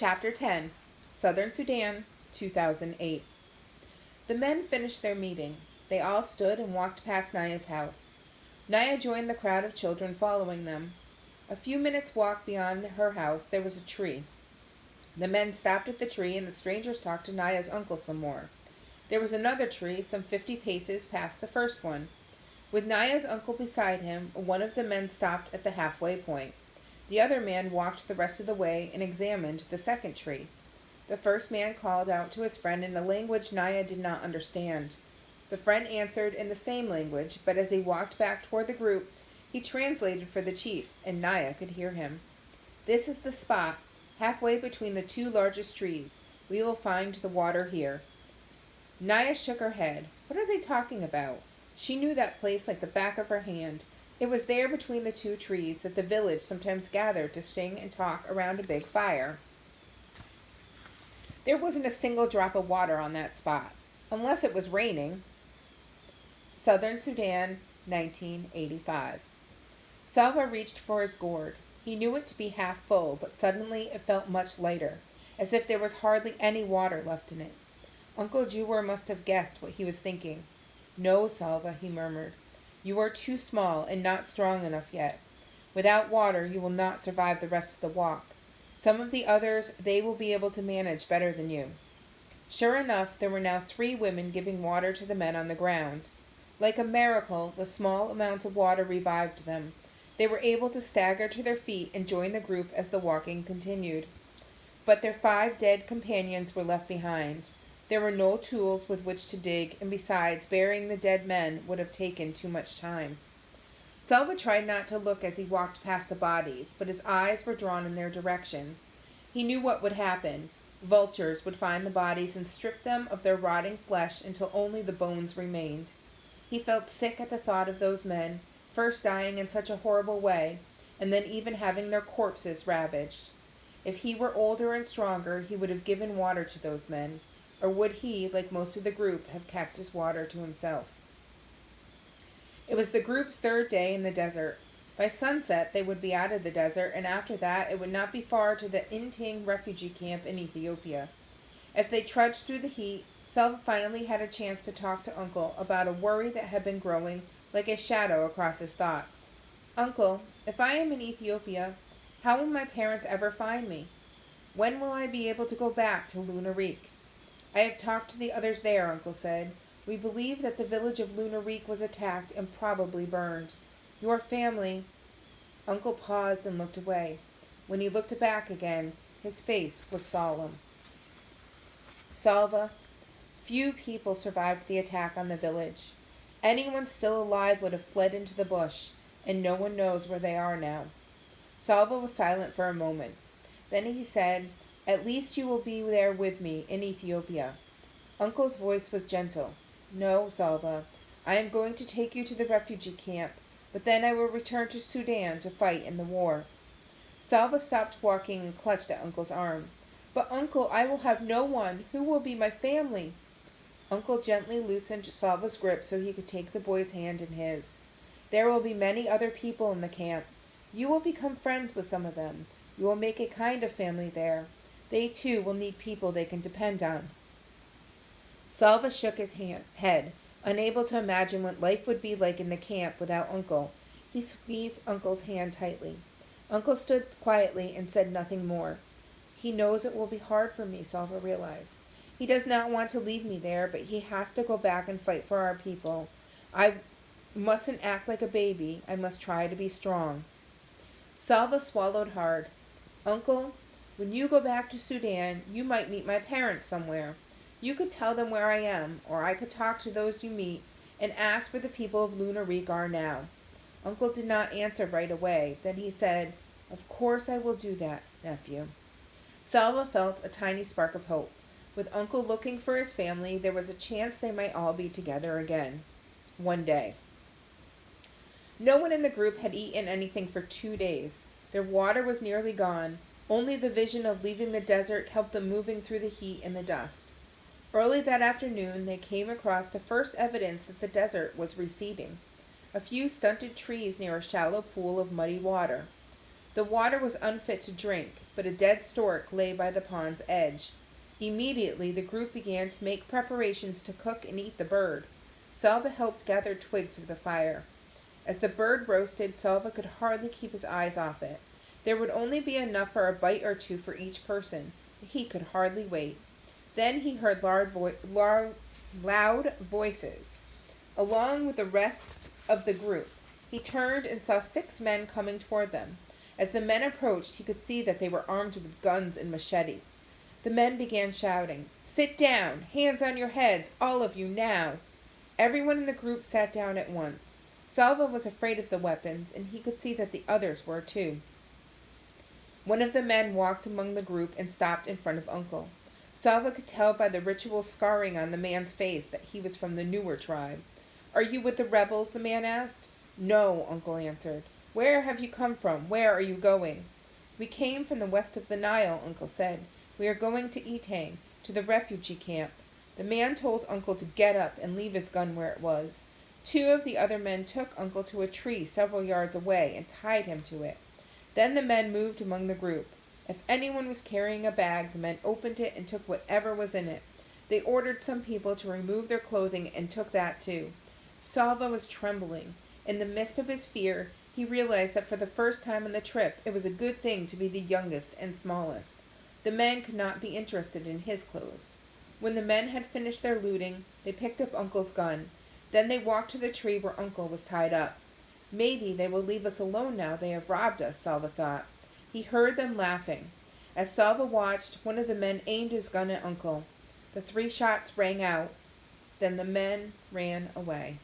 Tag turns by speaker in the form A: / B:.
A: Chapter 10, Southern Sudan, 2008. The men finished their meeting. They all stood and walked past Naya's house. Naya joined the crowd of children following them. A few minutes' walk beyond her house there was a tree. The men stopped at the tree and the strangers talked to Naya's uncle some more. There was another tree some 50 paces past the first one. With Naya's uncle beside him, one of the men stopped at the halfway point. The other man walked the rest of the way and examined the second tree. The first man called out to his friend in a language Naya did not understand. The friend answered in the same language, but as he walked back toward the group, he translated for the chief, and Naya could hear him. "This is the spot, halfway between the two largest trees. We will find the water here." Naya shook her head. What are they talking about? She knew that place like the back of her hand. It was there between the two trees that the village sometimes gathered to sing and talk around a big fire. There wasn't a single drop of water on that spot, unless it was raining. Southern Sudan, 1985. Salva reached for his gourd. He knew it to be half full, but suddenly it felt much lighter, as if there was hardly any water left in it. Uncle Jewar must have guessed what he was thinking. "No, Salva," he murmured. "You are too small and not strong enough yet. Without water you will not survive the rest of the walk. Some of the others, they will be able to manage better than you." Sure enough, there were now 3 women giving water to the men on the ground. Like a miracle, the small amounts of water revived them. They were able to stagger to their feet and join the group as the walking continued. But their 5 dead companions were left behind. There were no tools with which to dig, and besides, burying the dead men would have taken too much time. Salva tried not to look as he walked past the bodies, but his eyes were drawn in their direction. He knew what would happen. Vultures would find the bodies and strip them of their rotting flesh until only the bones remained. He felt sick at the thought of those men, first dying in such a horrible way, and then even having their corpses ravaged. If he were older and stronger, he would have given water to those men, or would he, like most of the group, have kept his water to himself? It was the group's 3rd day in the desert. By sunset, they would be out of the desert, and after that, it would not be far to the Inting refugee camp in Ethiopia. As they trudged through the heat, Salva finally had a chance to talk to Uncle about a worry that had been growing like a shadow across his thoughts. "Uncle, if I am in Ethiopia, how will my parents ever find me? When will I be able to go back to Lunarik?" "I have talked to the others there," Uncle said. "We believe that the village of Lunarik was attacked and probably burned. Your family—" Uncle paused and looked away. When he looked back again, his face was solemn. "Salva, few people survived the attack on the village. Anyone still alive would have fled into the bush, and no one knows where they are now." Salva was silent for a moment. Then he said, "At least you will be there with me in Ethiopia." Uncle's voice was gentle. "No, Salva, I am going to take you to the refugee camp, but then I will return to Sudan to fight in the war." Salva stopped walking and clutched at Uncle's arm. "But Uncle, I will have no one. Who will be my family?" Uncle gently loosened Salva's grip so he could take the boy's hand in his. "There will be many other people in the camp. You will become friends with some of them. You will make a kind of family there. They too will need people they can depend on." Salva shook his head, unable to imagine what life would be like in the camp without Uncle. He squeezed Uncle's hand tightly. Uncle stood quietly and said nothing more. "He knows it will be hard for me," Salva realized. "He does not want to leave me there, but he has to go back and fight for our people. I mustn't act like a baby. I must try to be strong." Salva swallowed hard. "Uncle, when you go back to Sudan, you might meet my parents somewhere. You could tell them where I am, or I could talk to those you meet and ask where the people of Lunarik are now." Uncle did not answer right away. Then he said, "Of course I will do that, nephew." Salva felt a tiny spark of hope. With Uncle looking for his family, there was a chance they might all be together again. One day. No one in the group had eaten anything for 2 days. Their water was nearly gone. Only the vision of leaving the desert kept them moving through the heat and the dust. Early that afternoon, they came across the first evidence that the desert was receding. A few stunted trees near a shallow pool of muddy water. The water was unfit to drink, but a dead stork lay by the pond's edge. Immediately the group began to make preparations to cook and eat the bird. Salva helped gather twigs for the fire. As the bird roasted, Salva could hardly keep his eyes off it. There would only be enough for a bite or two for each person, but he could hardly wait. Then he heard loud voices, along with the rest of the group. He turned and saw 6 men coming toward them. As the men approached, he could see that they were armed with guns and machetes. The men began shouting, "Sit down! Hands on your heads! All of you, now!" Everyone in the group sat down at once. Salva was afraid of the weapons, and he could see that the others were too. One of the men walked among the group and stopped in front of Uncle. Salva could tell by the ritual scarring on the man's face that he was from the newer tribe. "Are you with the rebels?" the man asked. "No," Uncle answered. "Where have you come from? Where are you going?" "We came from the west of the Nile," Uncle said. "We are going to Etang, to the refugee camp." The man told Uncle to get up and leave his gun where it was. 2 of the other men took Uncle to a tree several yards away and tied him to it. Then the men moved among the group. If anyone was carrying a bag, the men opened it and took whatever was in it. They ordered some people to remove their clothing and took that too. Salva was trembling. In the midst of his fear, he realized that for the first time on the trip, it was a good thing to be the youngest and smallest. The men could not be interested in his clothes. When the men had finished their looting, they picked up Uncle's gun. Then they walked to the tree where Uncle was tied up. "Maybe they will leave us alone now they have robbed us," Salva thought. He heard them laughing. As Salva watched, one of the men aimed his gun at Uncle. The 3 shots rang out. Then the men ran away.